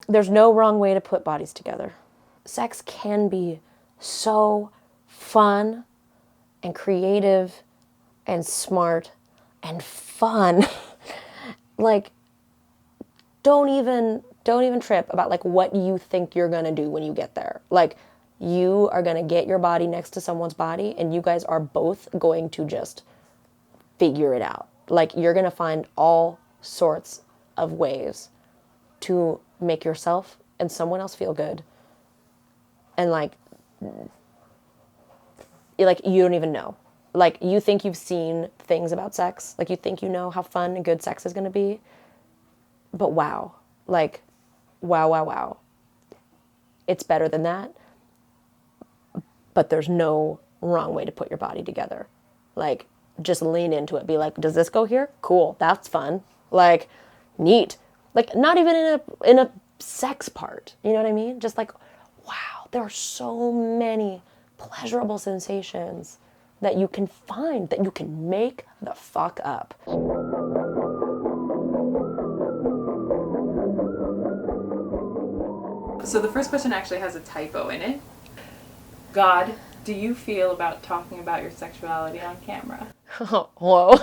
There's no wrong way to put bodies together. Sex can be so fun and creative and smart and fun. Like, don't even trip about like what you think you're gonna do when you get there. Like, you are gonna get your body next to someone's body and you guys are both going to just figure it out. Like, you're gonna find all sorts of ways to make yourself and someone else feel good. And like you don't even know. Like, you think you've seen things about sex. Like, you think you know how fun and good sex is gonna be. But wow. Like, wow. It's better than that. But there's no wrong way to put your body together. Like, just lean into it. Be like, does this go here? Cool. That's fun. Like, neat. Like, not even in a sex part. You know what I mean? Just like, wow, there are so many pleasurable sensations that you can find, that you can make the fuck up. So the first question actually has a typo in it. God, do you feel about talking about your sexuality on camera? Oh, whoa.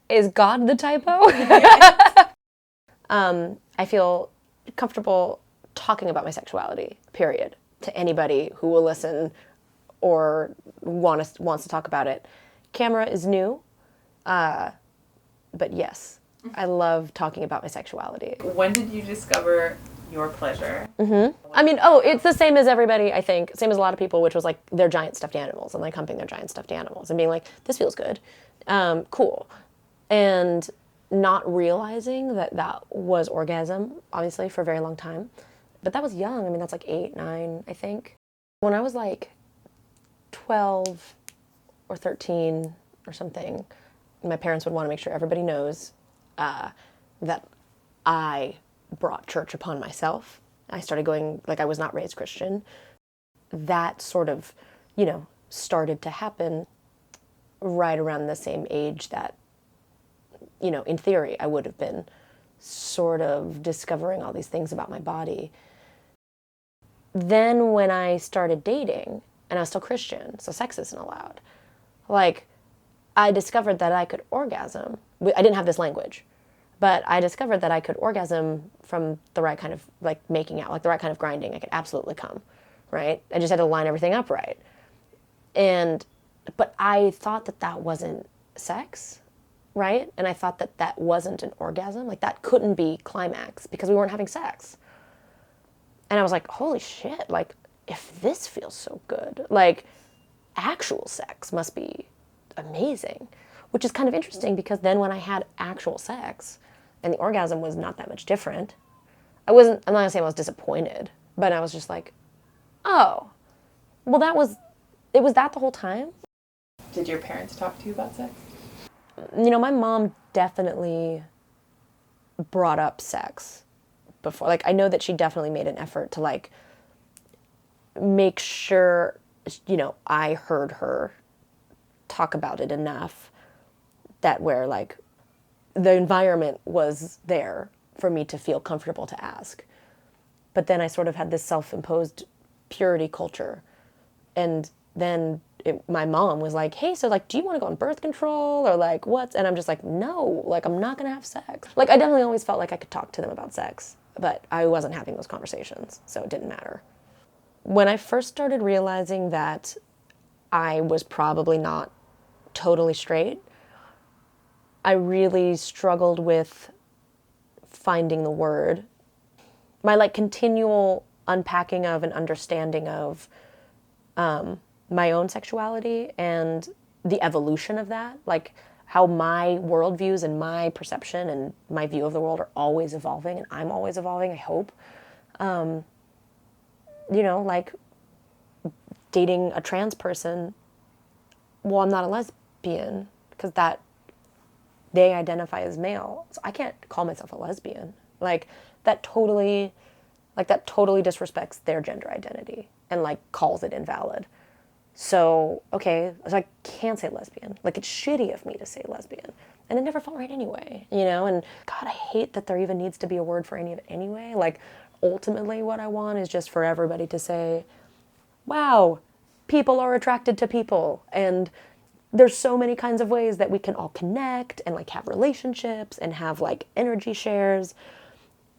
Is God the typo? I feel comfortable talking about my sexuality, period, to anybody who will listen or wants to talk about it. Camera is new, but yes, I love talking about my sexuality. When did you discover your pleasure? I mean, it's the same as everybody, I think. Same as a lot of people, which was like their giant stuffed animals and like humping their giant stuffed animals and being like, this feels good. Cool. And not realizing that that was orgasm, obviously, for a very long time. But that was young. I mean, that's like 8, 9, I think. When I was like 12 or 13 or something, my parents would want to make sure everybody knows that I brought church upon myself. I started going, like, I was not raised Christian. That sort of, started to happen right around the same age that, in theory, I would have been sort of discovering all these things about my body. Then when I started dating, and I was still Christian, so sex isn't allowed, like, I discovered that I could orgasm. I didn't have this language, but I discovered that I could orgasm from the right kind of, like, making out, like the right kind of grinding. I could absolutely come, right? I just had to line everything up right. But I thought that that wasn't sex, right? And I thought that that wasn't an orgasm. Like, that couldn't be climax because we weren't having sex. And I was like, holy shit, like, if this feels so good, like, actual sex must be amazing. Which is kind of interesting because then when I had actual sex and the orgasm was not that much different, I'm not gonna say I was disappointed, but I was just like, oh, well, it was that the whole time? Did your parents talk to you about sex? My mom definitely brought up sex before. Like, I know that she definitely made an effort to, like, make sure, I heard her talk about it enough that where, like, the environment was there for me to feel comfortable to ask. But then I sort of had this self-imposed purity culture. And then my mom was like, hey, so, like, do you want to go on birth control or, like, what? And I'm just like, no, like, I'm not going to have sex. Like, I definitely always felt like I could talk to them about sex, but I wasn't having those conversations, so it didn't matter. When I first started realizing that I was probably not totally straight, I really struggled with finding the word. My, like, continual unpacking of and understanding of my own sexuality and the evolution of that, like how my worldviews and my perception and my view of the world are always evolving, and I'm always evolving, I hope. Like dating a trans person, well, I'm not a lesbian because they identify as male, so I can't call myself a lesbian. Like, that totally disrespects their gender identity and, like, calls it invalid. So, okay, so I can't say lesbian. Like, it's shitty of me to say lesbian. And it never felt right anyway, you know? And God, I hate that there even needs to be a word for any of it anyway. Like, ultimately what I want is just for everybody to say, wow, people are attracted to people. And there's so many kinds of ways that we can all connect and like have relationships and have like energy shares.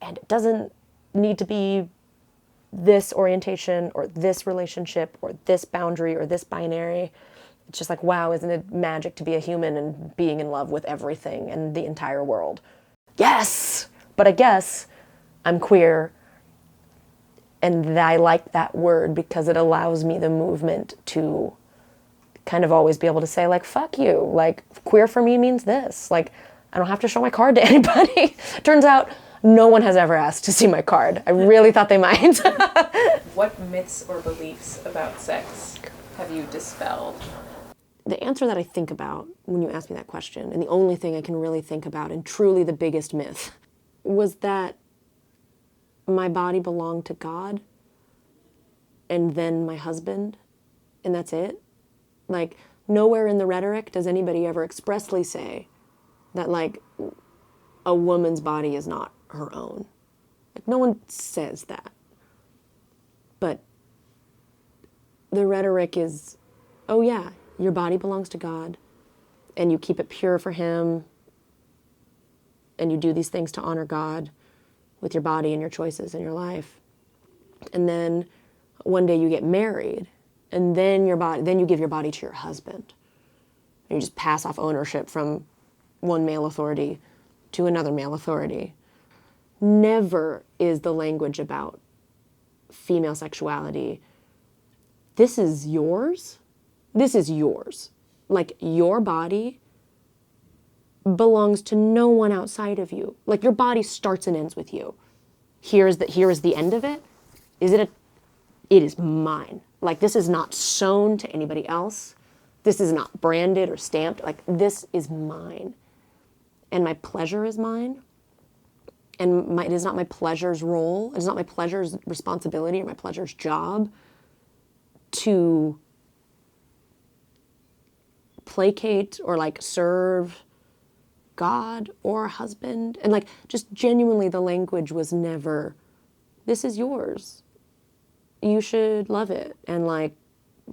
And it doesn't need to be this orientation or this relationship or this boundary or this binary. It's just like, wow, isn't it magic to be a human and being in love with everything and the entire world? Yes! But I guess I'm queer, and I like that word because it allows me the movement to kind of always be able to say, like, fuck you. Like, queer for me means this. Like, I don't have to show my card to anybody. Turns out no one has ever asked to see my card. I really thought they might. What myths or beliefs about sex have you dispelled? The answer that I think about when you ask me that question, and the only thing I can really think about, and truly the biggest myth, was that my body belonged to God and then my husband, and that's it. Like, nowhere in the rhetoric does anybody ever expressly say that, like, a woman's body is not her own. Like, no one says that. But the rhetoric is, oh yeah, your body belongs to God, and you keep it pure for Him, and you do these things to honor God with your body and your choices in your life. And then one day you get married, and then you give your body to your husband. And you just pass off ownership from one male authority to another male authority. Never is the language about female sexuality, this is yours. This is yours. Like, your body belongs to no one outside of you. Like, your body starts and ends with you. Here is the end of it. It is mine. Like, this is not sewn to anybody else. This is not branded or stamped. Like, this is mine. And my pleasure is mine. And it is not my pleasure's role. It is not my pleasure's responsibility or my pleasure's job to placate or like serve God or husband. And like, just genuinely the language was never, this is yours. You should love it and like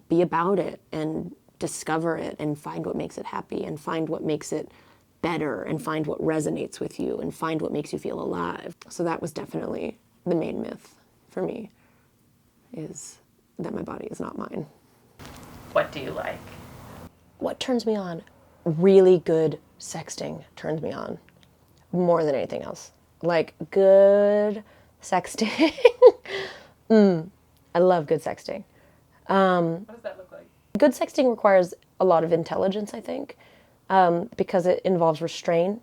be about it and discover it and find what makes it happy and find what makes it better and find what resonates with you and find what makes you feel alive. So that was definitely the main myth for me, is that my body is not mine. What do you like? What turns me on? Really good sexting turns me on more than anything else. Like, good sexting. I love good sexting. What does that look like? Good sexting requires a lot of intelligence, I think, because it involves restraint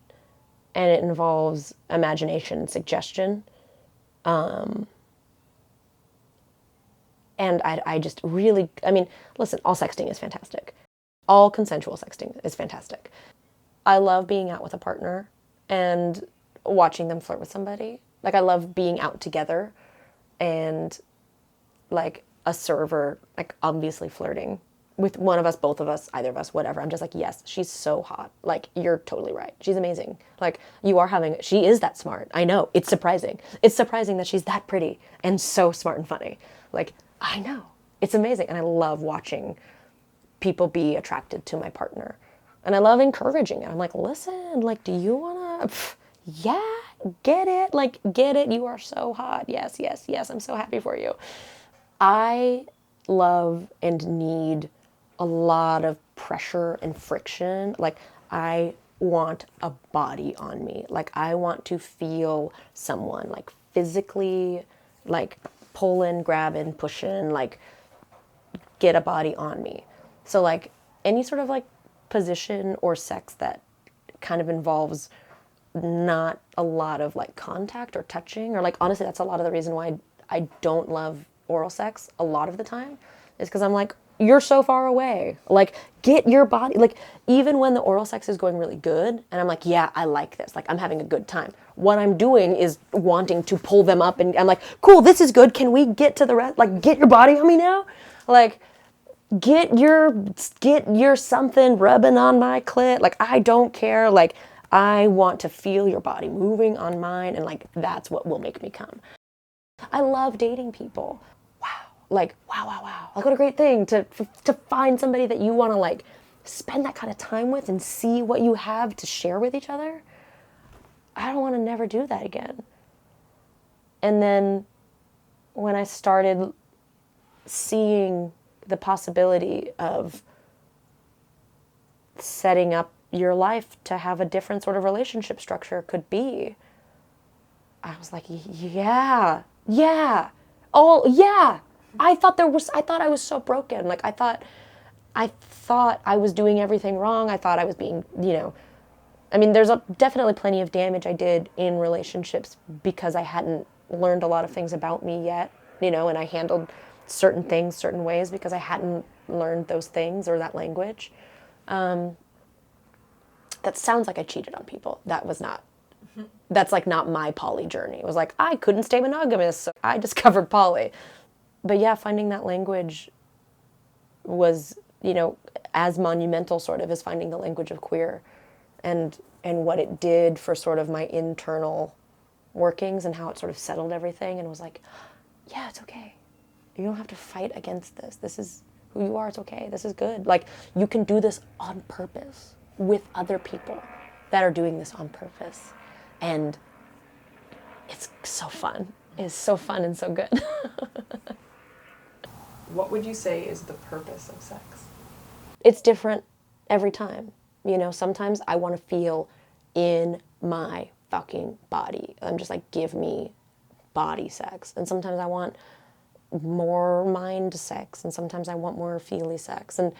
and it involves imagination and suggestion. And I just really, I mean, listen, all sexting is fantastic. All consensual sexting is fantastic. I love being out with a partner and watching them flirt with somebody. Like, I love being out together and like a server, like obviously flirting with one of us, both of us, either of us, whatever. I'm just like, yes, she's so hot. Like, you're totally right. She's amazing. Like, she is that smart. I know. It's surprising. It's surprising that she's that pretty and so smart and funny. Like, I know. It's amazing. And I love watching people be attracted to my partner. And I love encouraging it. I'm like, listen, like, do you want to, yeah, get it. Like, get it. You are so hot. Yes, yes, yes. I'm so happy for you. I love and need a lot of pressure and friction. Like, I want a body on me. Like, I want to feel someone, like, physically, like, pulling, grabbing, pushing, like, get a body on me. So, like, any sort of, like, position or sex that kind of involves not a lot of, like, contact or touching, or, like, honestly, that's a lot of the reason why I don't love oral sex a lot of the time, is because I'm like, you're so far away. Like, get your body, like, even when the oral sex is going really good, and I'm like, yeah, I like this. Like, I'm having a good time. What I'm doing is wanting to pull them up, and I'm like, cool, this is good. Can we get to the rest? Like, get your body on me now? Like, get your something rubbing on my clit. Like, I don't care. Like, I want to feel your body moving on mine, and like that's what will make me come. I love dating people. Wow. Like, wow. Like, what a great thing to find somebody that you want to like spend that kind of time with and see what you have to share with each other. I don't want to never do that again. And then when I started seeing the possibility of setting up your life to have a different sort of relationship structure could be, I was like, yeah. Oh, yeah. I thought I was so broken. Like, I thought I was doing everything wrong. I thought I was being, I mean, there's definitely plenty of damage I did in relationships because I hadn't learned a lot of things about me yet, and I handled certain things certain ways because I hadn't learned those things or that language. That sounds like I cheated on people. That's like not my poly journey. It was like, I couldn't stay monogamous, so I discovered poly. But yeah, finding that language was, as monumental sort of as finding the language of queer and what it did for sort of my internal workings and how it sort of settled everything and was like, yeah, it's okay. You don't have to fight against this. This is who you are. It's okay. This is good. Like, you can do this on purpose with other people that are doing this on purpose. And it's so fun. It's so fun and so good. What would you say is the purpose of sex? It's different every time. Sometimes I want to feel in my fucking body. I'm just like, give me body sex. And sometimes I want more mind sex, and sometimes I want more feely sex. And,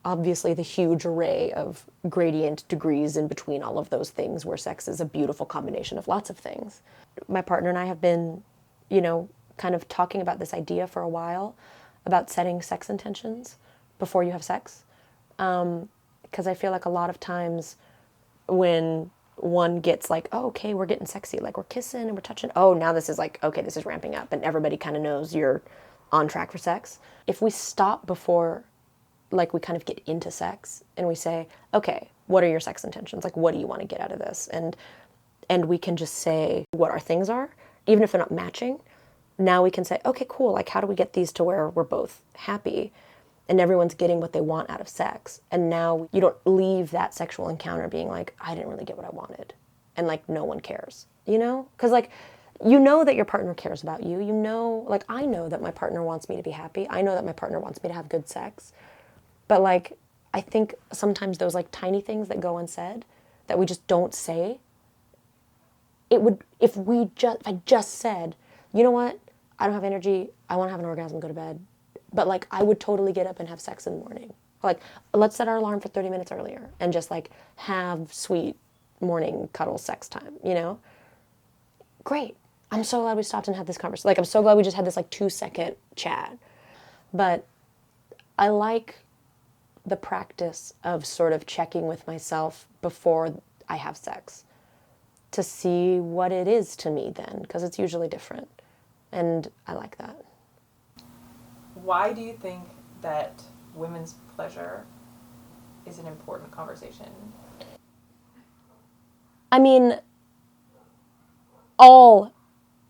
obviously the huge array of gradient degrees in between all of those things where sex is a beautiful combination of lots of things. My partner and I have been, kind of talking about this idea for a while about setting sex intentions before you have sex. Because I feel like a lot of times when one gets like, oh, okay, we're getting sexy, like we're kissing and we're touching, oh, now this is like, okay, this is ramping up and everybody kind of knows you're on track for sex. If we stop before like we kind of get into sex and we say, okay, what are your sex intentions? Like, what do you want to get out of this? And we can just say what our things are, even if they're not matching. Now we can say, okay, cool, like how do we get these to where we're both happy and everyone's getting what they want out of sex? And now you don't leave that sexual encounter being like, I didn't really get what I wanted. And like, no one cares, Because like, that your partner cares about you. Like, I know that my partner wants me to be happy. I know that my partner wants me to have good sex. But like, I think sometimes those like tiny things that go unsaid that we just don't say, if I just said, you know what? I don't have energy. I want to have an orgasm, go to bed. But like, I would totally get up and have sex in the morning. Like, let's set our alarm for 30 minutes earlier and just like have sweet morning cuddle sex time, Great. I'm so glad we stopped and had this conversation. Like, I'm so glad we just had this like 2-second chat. But I like the practice of sort of checking with myself before I have sex to see what it is to me then, because it's usually different. And I like that. Why do you think that women's pleasure is an important conversation? I mean, all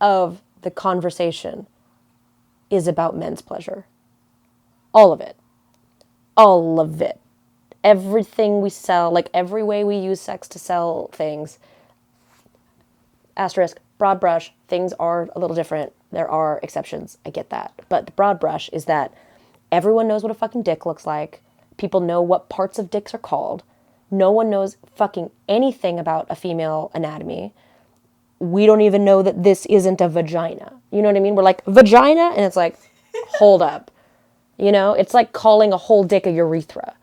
of the conversation is about men's pleasure. All of it. All of it. Everything we sell, like every way we use sex to sell things, asterisk, broad brush, things are a little different. There are exceptions. I get that. But the broad brush is that everyone knows what a fucking dick looks like. People know what parts of dicks are called. No one knows fucking anything about a female anatomy. We don't even know that this isn't a vagina. You know what I mean? We're like, vagina? And it's like, hold up. It's like calling a whole dick a urethra.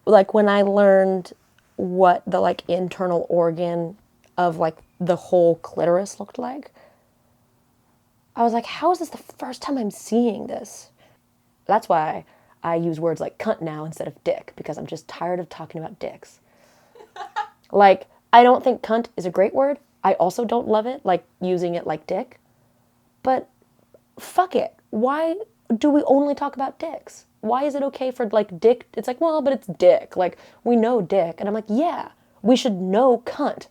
Like, when I learned what the like internal organ of like the whole clitoris looked like, I was like, how is this the first time I'm seeing this? That's why I use words like cunt now instead of dick, because I'm just tired of talking about dicks. Like, I don't think cunt is a great word. I also don't love it, like using it like dick. But fuck it. Why do we only talk about dicks? Why is it okay for like dick? It's like, well, but it's dick. Like we know dick. And I'm like, yeah, we should know cunt.